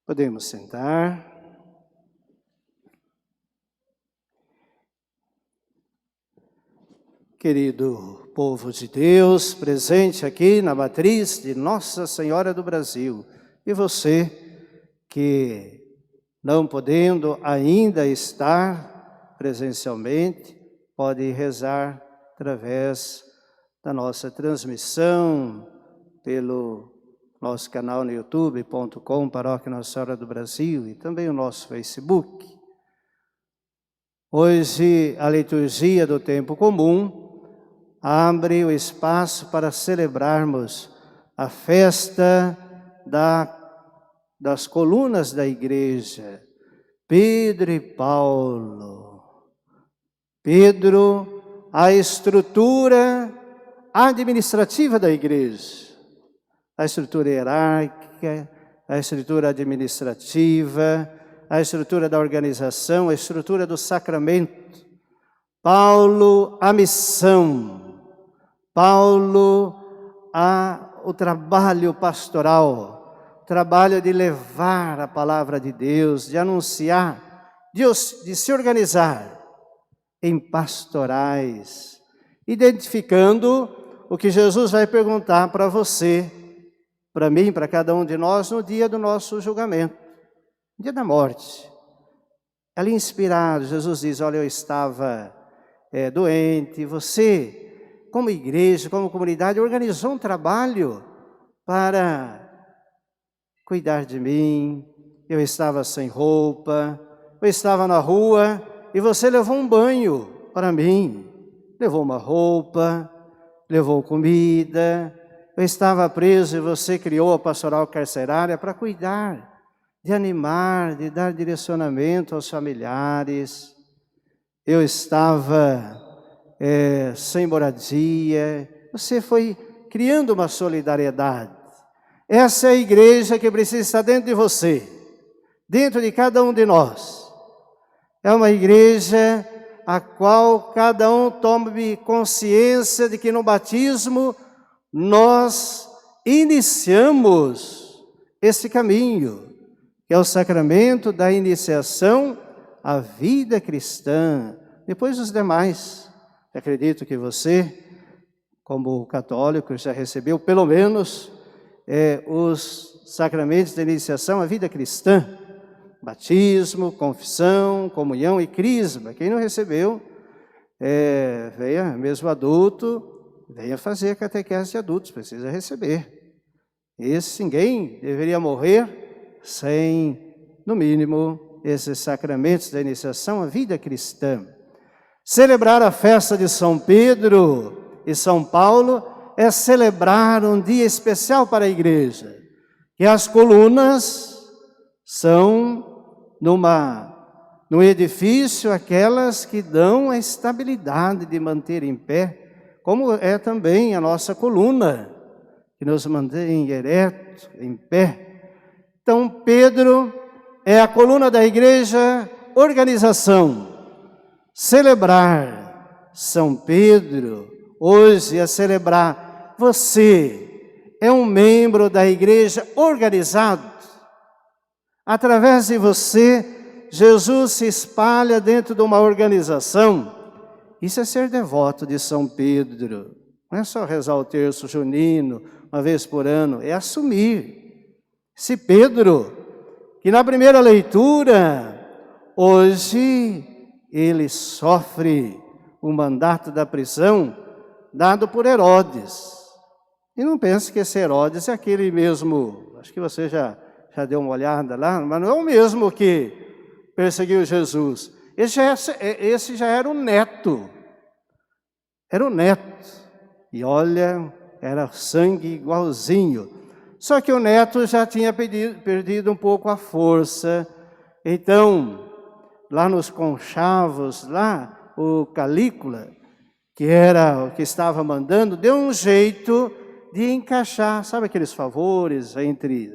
Podemos sentar. Querido povo de Deus, presente aqui na matriz de Nossa Senhora do Brasil, e você que, não podendo ainda estar presencialmente, pode rezar através da nossa transmissão pelo nosso canal no youtube.com, Paróquia Nossa Senhora do Brasil, e também o nosso Facebook. Hoje, a liturgia do tempo comum abre o espaço para celebrarmos a festa das colunas da igreja, Pedro e Paulo. Pedro, a estrutura administrativa da igreja, a estrutura hierárquica, a estrutura administrativa, a estrutura da organização, a estrutura do sacramento. Paulo, a missão. Paulo, o trabalho pastoral, o trabalho de levar a palavra de Deus, de anunciar, de se organizar em pastorais, identificando o que Jesus vai perguntar para você, para mim, para cada um de nós, no dia do nosso julgamento, no dia da morte. Ali inspirado, Jesus diz, olha, eu estava doente, você, como igreja, como comunidade, organizou um trabalho para cuidar de mim. Eu estava sem roupa, eu estava na rua e você levou um banho para mim. Levou uma roupa, levou comida. Eu estava preso e você criou a pastoral carcerária para cuidar, de animar, de dar direcionamento aos familiares. Eu estava sem moradia, você foi criando uma solidariedade. Essa é a igreja que precisa estar dentro de você, dentro de cada um de nós. É uma igreja a qual cada um tome consciência de que no batismo nós iniciamos esse caminho, que é o sacramento da iniciação à vida cristã. Depois os demais. Acredito que você, como católico, já recebeu pelo menos os sacramentos da iniciação à vida cristã. Batismo, confissão, comunhão e crisma. Quem não recebeu, venha, mesmo adulto, venha fazer a catequese de adultos, precisa receber. Ninguém deveria morrer sem, no mínimo, esses sacramentos da iniciação à vida cristã. Celebrar a festa de São Pedro e São Paulo é celebrar um dia especial para a igreja. E as colunas são, num edifício, aquelas que dão a estabilidade de manter em pé, como é também a nossa coluna, que nos mantém ereto, em pé. Então, Pedro é a coluna da igreja, organização. Celebrar São Pedro, hoje é celebrar você, é um membro da igreja organizado. Através de você, Jesus se espalha dentro de uma organização. Isso é ser devoto de São Pedro. Não é só rezar o terço junino, uma vez por ano, é assumir. Esse Pedro, que na primeira leitura, hoje, ele sofre o mandato da prisão dado por Herodes. E não pense que esse Herodes é aquele mesmo, acho que você já deu uma olhada lá, mas não é o mesmo que perseguiu Jesus. Esse já era o neto. Era o neto. E olha, era sangue igualzinho. Só que o neto já tinha perdido um pouco a força. Então, lá nos conchavos, lá o Calígula, que era o que estava mandando, deu um jeito de encaixar, sabe aqueles favores entre,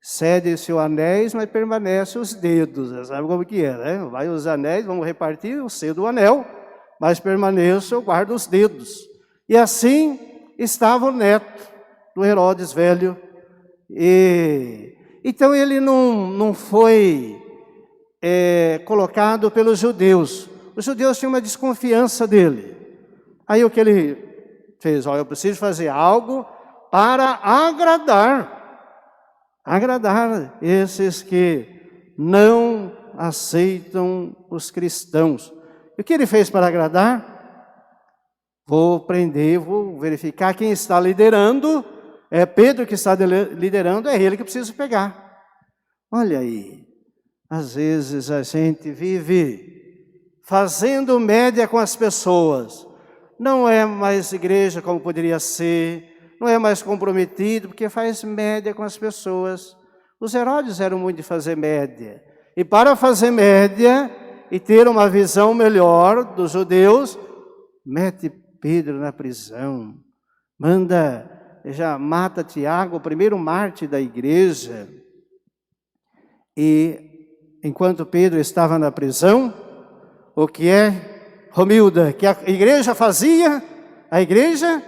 cede-se os anéis, mas permanece os dedos, sabe como que é, né? Vai os anéis, vamos repartir, eu cedo o anel, mas permaneço, eu guardo os dedos. E assim estava o neto do Herodes velho, e Então ele não foi colocado pelos judeus. Os judeus tinham uma desconfiança dele. Aí o que ele fez? Eu preciso fazer algo para agradar esses que não aceitam os cristãos. E o que ele fez para agradar? Vou prender, vou verificar quem está liderando. É Pedro que está liderando, é ele que preciso pegar. Olha aí, às vezes a gente vive fazendo média com as pessoas. Não é mais igreja como poderia ser, não é mais comprometido, porque faz média com as pessoas. Os Herodes eram muito de fazer média. E para fazer média e ter uma visão melhor dos judeus, mete Pedro na prisão, já mata Tiago, o primeiro mártir da igreja. E enquanto Pedro estava na prisão, o que Romilda, que a igreja fazia? A igreja?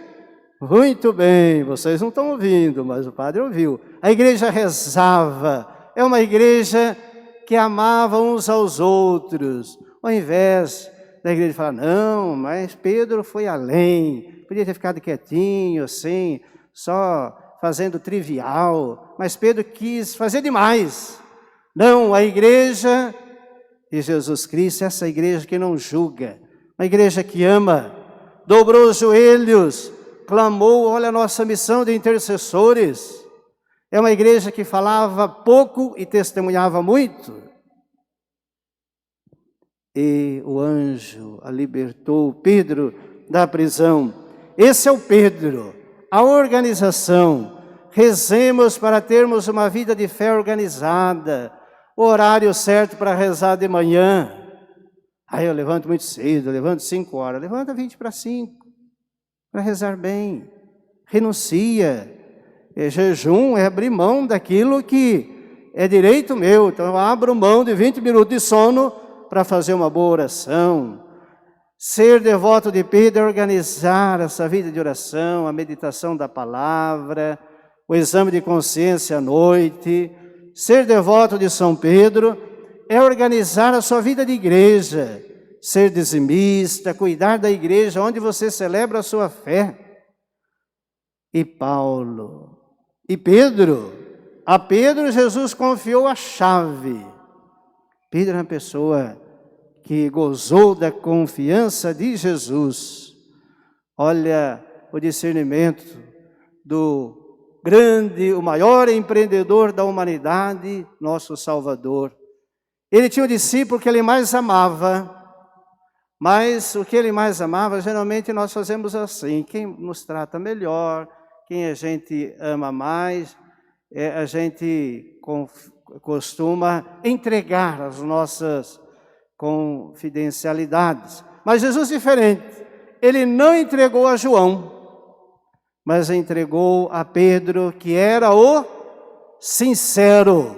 Muito bem, vocês não estão ouvindo, mas o padre ouviu. A igreja rezava, é uma igreja que amava uns aos outros, ao invés da igreja falar, não, mas Pedro foi além, podia ter ficado quietinho, assim, só fazendo trivial, mas Pedro quis fazer demais. Não, a igreja de Jesus Cristo, essa igreja que não julga, uma igreja que ama, dobrou os joelhos, clamou, olha a nossa missão de intercessores. É uma igreja que falava pouco e testemunhava muito. E o anjo a libertou Pedro da prisão. Esse é o Pedro, a organização. Rezemos para termos uma vida de fé organizada, o horário certo para rezar de manhã. Aí eu levanto muito cedo, eu levanto 5 horas, levanta 20 para 5, para rezar bem. Renuncia. Jejum é abrir mão daquilo que é direito meu. Então eu abro mão de 20 minutos de sono para fazer uma boa oração. Ser devoto de Pedro é organizar essa vida de oração, a meditação da palavra, o exame de consciência à noite. Ser devoto de São Pedro é organizar a sua vida de igreja, ser dizimista, cuidar da igreja onde você celebra a sua fé. E Paulo, e Pedro, a Pedro Jesus confiou a chave. Pedro é uma pessoa que gozou da confiança de Jesus. Olha o discernimento do grande, o maior empreendedor da humanidade, nosso Salvador. Ele tinha um discípulo que ele mais amava, mas o que ele mais amava, geralmente nós fazemos assim, quem nos trata melhor, quem a gente ama mais, a gente costuma entregar as nossas confidencialidades. Mas Jesus diferente, ele não entregou a João, mas entregou a Pedro, que era o sincero.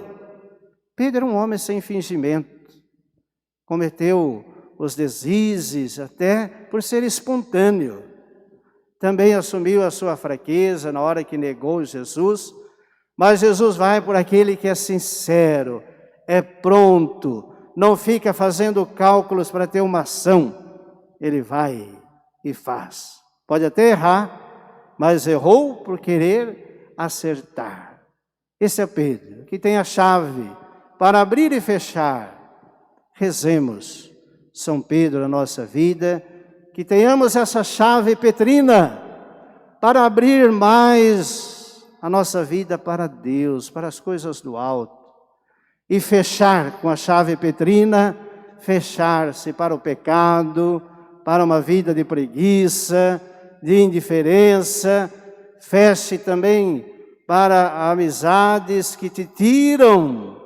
Pedro era um homem sem fingimento, cometeu os deslizes até por ser espontâneo. Também assumiu a sua fraqueza na hora que negou Jesus, mas Jesus vai por aquele que é sincero, é pronto, não fica fazendo cálculos para ter uma ação. Ele vai e faz. Pode até errar, mas errou por querer acertar. Esse é Pedro, que tem a chave para abrir e fechar. Rezemos São Pedro na nossa vida, que tenhamos essa chave petrina para abrir mais a nossa vida para Deus, para as coisas do alto. E fechar com a chave petrina, fechar-se para o pecado, para uma vida de preguiça, de indiferença. Feche também para amizades que te tiram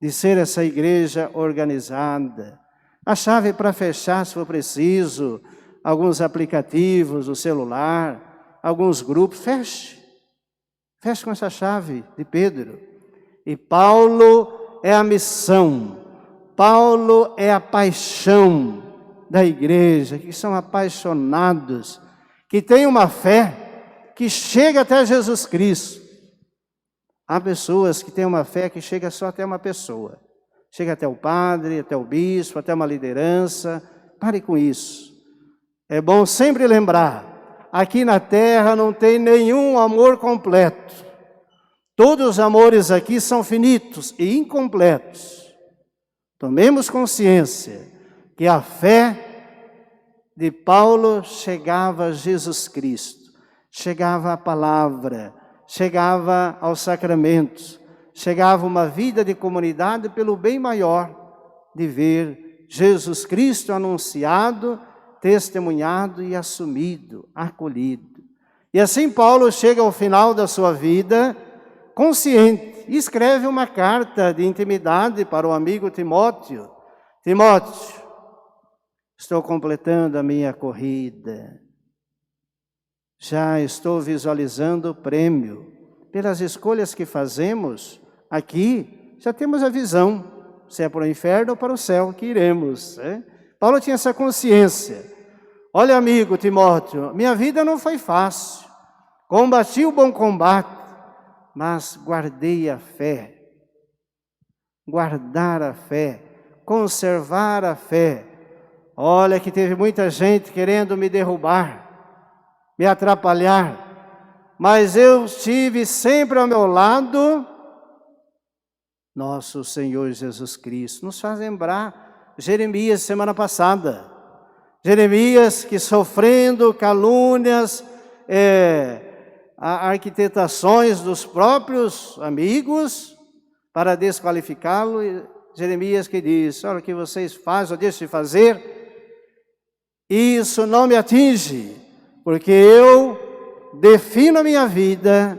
de ser essa igreja organizada. A chave para fechar, se for preciso, alguns aplicativos do celular, alguns grupos, feche. Feche com essa chave de Pedro. E Paulo é a missão, Paulo é a paixão da igreja, que são apaixonados, que têm uma fé que chega até Jesus Cristo. Há pessoas que têm uma fé que chega só até uma pessoa. Chega até o padre, até o bispo, até uma liderança. Pare com isso. É bom sempre lembrar, aqui na terra não tem nenhum amor completo. Todos os amores aqui são finitos e incompletos. Tomemos consciência que a fé de Paulo chegava a Jesus Cristo, chegava à palavra, chegava aos sacramentos, chegava uma vida de comunidade pelo bem maior de ver Jesus Cristo anunciado, testemunhado e assumido, acolhido. E assim Paulo chega ao final da sua vida consciente e escreve uma carta de intimidade para o amigo Timóteo. Timóteo, estou completando a minha corrida. Já estou visualizando o prêmio. Pelas escolhas que fazemos aqui, já temos a visão, se é para o inferno ou para o céu que iremos. Paulo tinha essa consciência. Olha, amigo Timóteo, minha vida não foi fácil. Combati o bom combate, mas guardei a fé. Guardar a fé, conservar a fé. Olha que teve muita gente querendo me derrubar, me atrapalhar, mas eu estive sempre ao meu lado, nosso Senhor Jesus Cristo. Nos faz lembrar Jeremias semana passada. Jeremias que sofrendo calúnias, arquitetações dos próprios amigos para desqualificá-lo. Jeremias que diz, olha o que vocês fazem ou deixam de fazer, isso não me atinge, porque eu defino a minha vida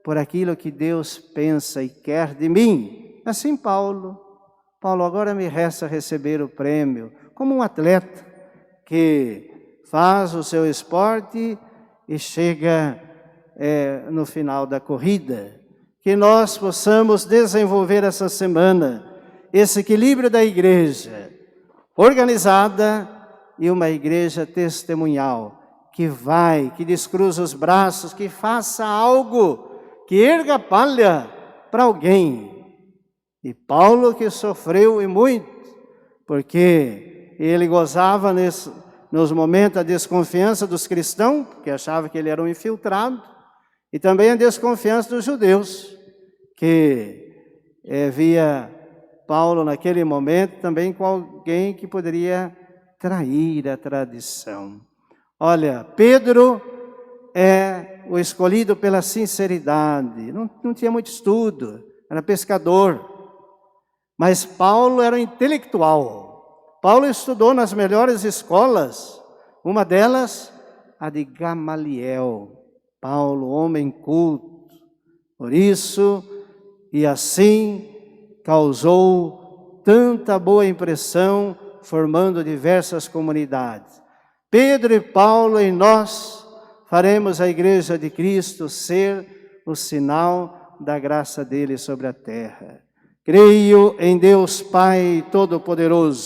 por aquilo que Deus pensa e quer de mim. Assim Paulo agora me resta receber o prêmio, como um atleta que faz o seu esporte e chega no final da corrida. Que nós possamos desenvolver essa semana esse equilíbrio da igreja organizada e uma igreja testemunhal, que descruza os braços, que faça algo, que erga a palha para alguém. E Paulo que sofreu e muito, porque ele gozava nos momentos da desconfiança dos cristãos, que achavam que ele era um infiltrado, e também a desconfiança dos judeus, que via Paulo naquele momento também com alguém que poderia trair a tradição. Olha, Pedro é o escolhido pela sinceridade, não tinha muito estudo, era pescador, mas Paulo era um intelectual. Paulo estudou nas melhores escolas, uma delas a de Gamaliel. Paulo, homem culto, por isso e assim causou tanta boa impressão, formando diversas comunidades. Pedro e Paulo em nós faremos a igreja de Cristo ser o sinal da graça dele sobre a terra. Creio em Deus Pai Todo-Poderoso,